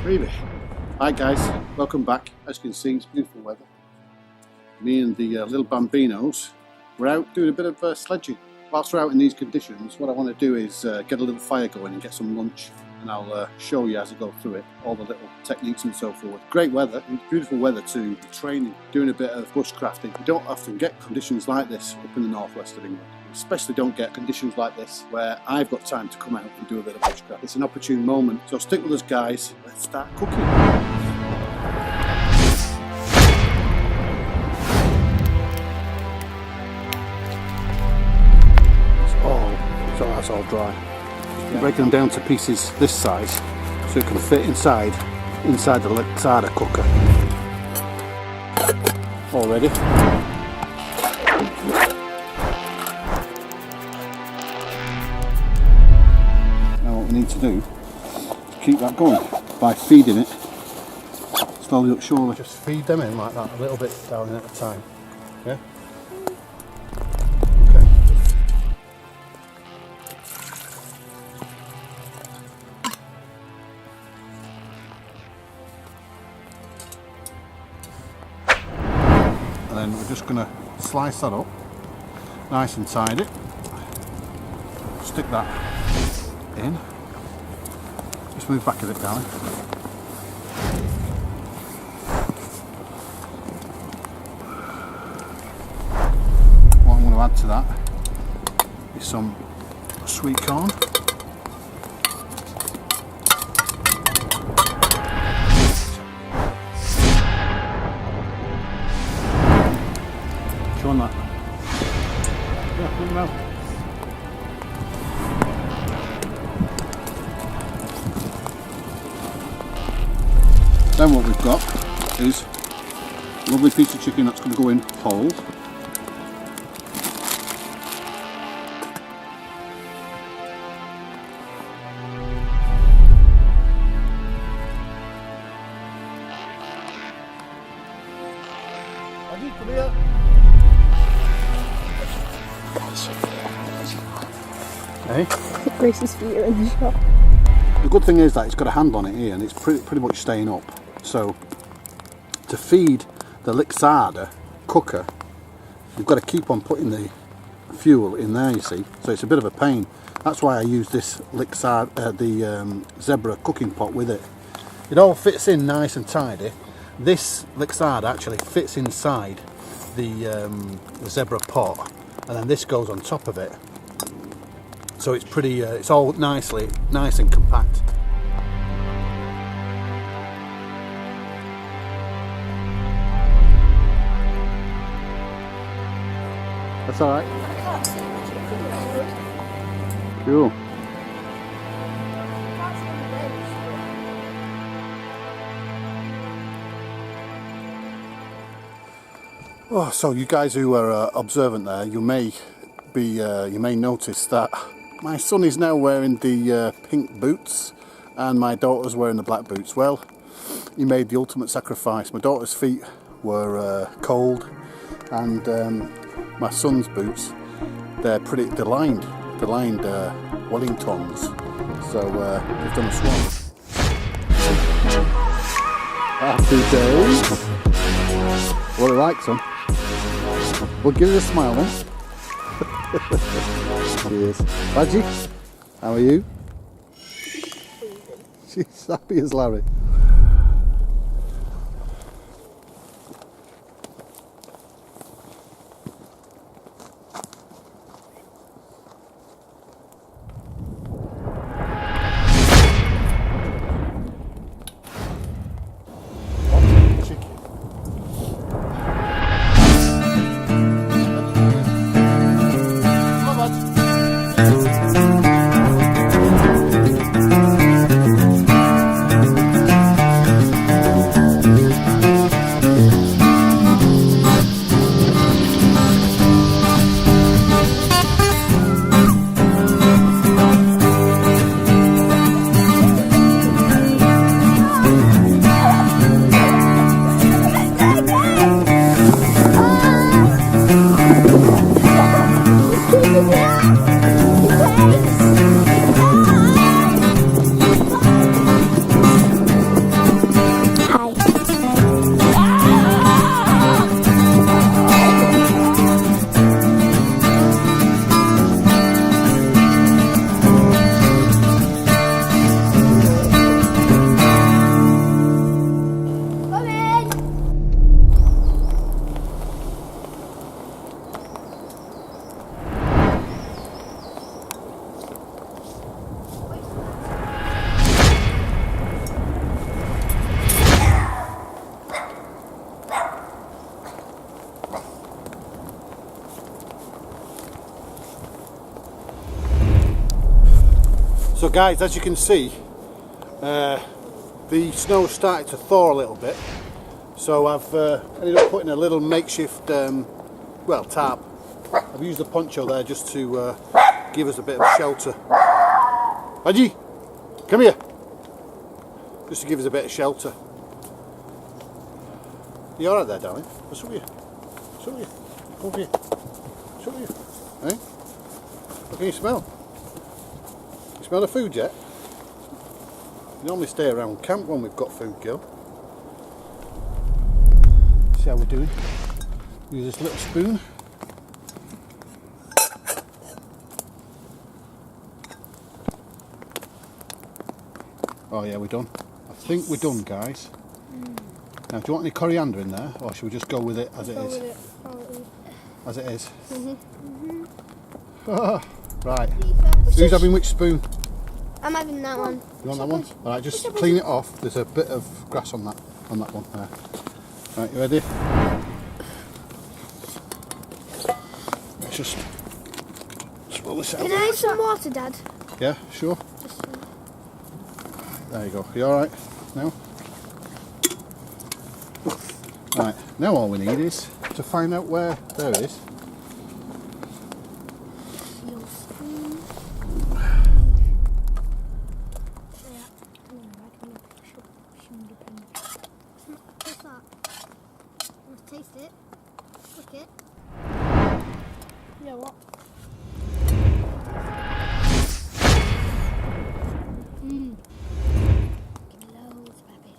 Really. Hi guys, welcome back. As you can see, it's beautiful weather. Me and the little bambinos, we're out doing a bit of sledging. Whilst we're out in these conditions, what I want to do is get a little fire going and get some lunch, and I'll show you as I go through it, all the little techniques and so forth. Great weather, and beautiful weather to training, doing a bit of bushcrafting. You don't often get conditions like this up in the northwest of England. Especially don't get conditions like this where I've got time to come out and do a bit of bushcraft. It's an opportune moment, so stick with us guys, let's start cooking. So that's all dry. Yeah. Breaking them down to pieces this size so it can fit inside the Lixada cooker. All ready. Need to do to keep that going by feeding it slowly up surely. Just feed them in like that, a little bit down in at a time. Yeah. Okay. And then we're just going to slice that up nice and tidy. Stick that in. Just move back a bit, darling. What I'm going to add to that is some sweet corn. Show on that. Yeah, put them out. Then what we've got is a lovely piece of chicken that's going to go in whole. Come here. Hey? Grace's feet are in the shop. The good thing is that it's got a handle on it here and it's pretty much staying up. So to feed the Lixada cooker, you've got to keep on putting the fuel in there, you see. So it's a bit of a pain. That's why I use this Lixada, the Zebra cooking pot with it. It all fits in nice and tidy. This Lixada actually fits inside the Zebra pot, and then this goes on top of it. So it's pretty, it's all nice and compact. That's alright. Cool. Oh, so you guys who are observant there, you may notice that my son is now wearing the pink boots and my daughter's wearing the black boots. Well, he made the ultimate sacrifice. My daughter's feet were cold, and my son's boots, they're lined Wellingtons, so they've done a swap. Happy days. What a like, son. Well, give us a smile then. Cheers. Badgie, how are you? She's happy as Larry. So guys, as you can see, the snow started to thaw a little bit, so I've ended up putting a little makeshift well, tarp. I've used the poncho there just to give us a bit of shelter. Badgie, come here! Just to give us a bit of shelter. You alright there, darling? What's up with you? What's up with you? Come over here. What's up with you? Eh? What can you smell? You smell the food yet? We normally stay around camp when we've got food, girl. See how we're doing? Use this little spoon. Oh yeah, we're done. I think we're done, guys. Now, do you want any coriander in there, or should we just go with it as it is? As it is. Right. Who's having which spoon? I'm having that one. You want that one? Alright, just clean it off. There's a bit of grass on that one there. Right, you ready? Let's just swirl this out. Can I have some water, Dad? Yeah, sure. There you go. You alright now? Right, now all we need is to find out where there it is. Taste it. Look it. Yeah, what? Loads, baby.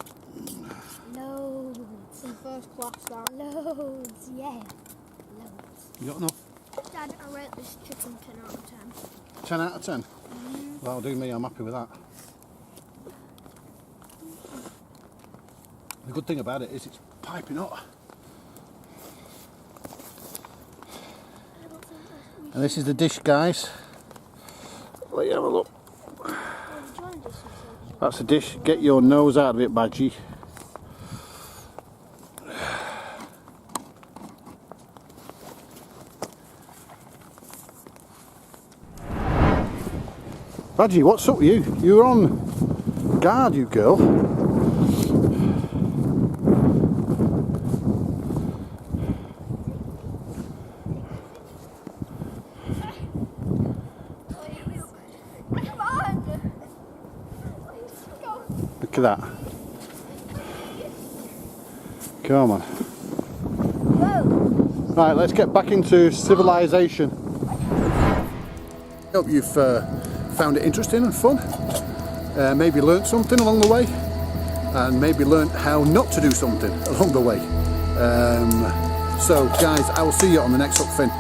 Loads. Some first class that. Loads, yeah. Loads. You got enough? Dad, I rate this chicken 10 out of 10. 10 out of 10? That'll do me, I'm happy with that. The good thing about it is it's piping hot. And this is the dish, guys. Let you have a look. That's the dish. Get your nose out of it, Badgie. Badgie, what's up with you? You're on guard, you girl. Look at that. Come on. Whoa. Right, let's get back into civilization. Hope you've found it interesting and fun. Maybe learnt something along the way. and maybe learn how not to do something along the way. So guys, I will see you on the next upfin.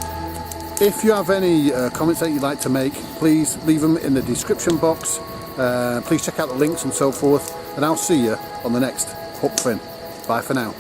If you have any comments that you'd like to make, please leave them in the description box. Please check out the links and so forth, and I'll see you on the next upfin. Bye for now.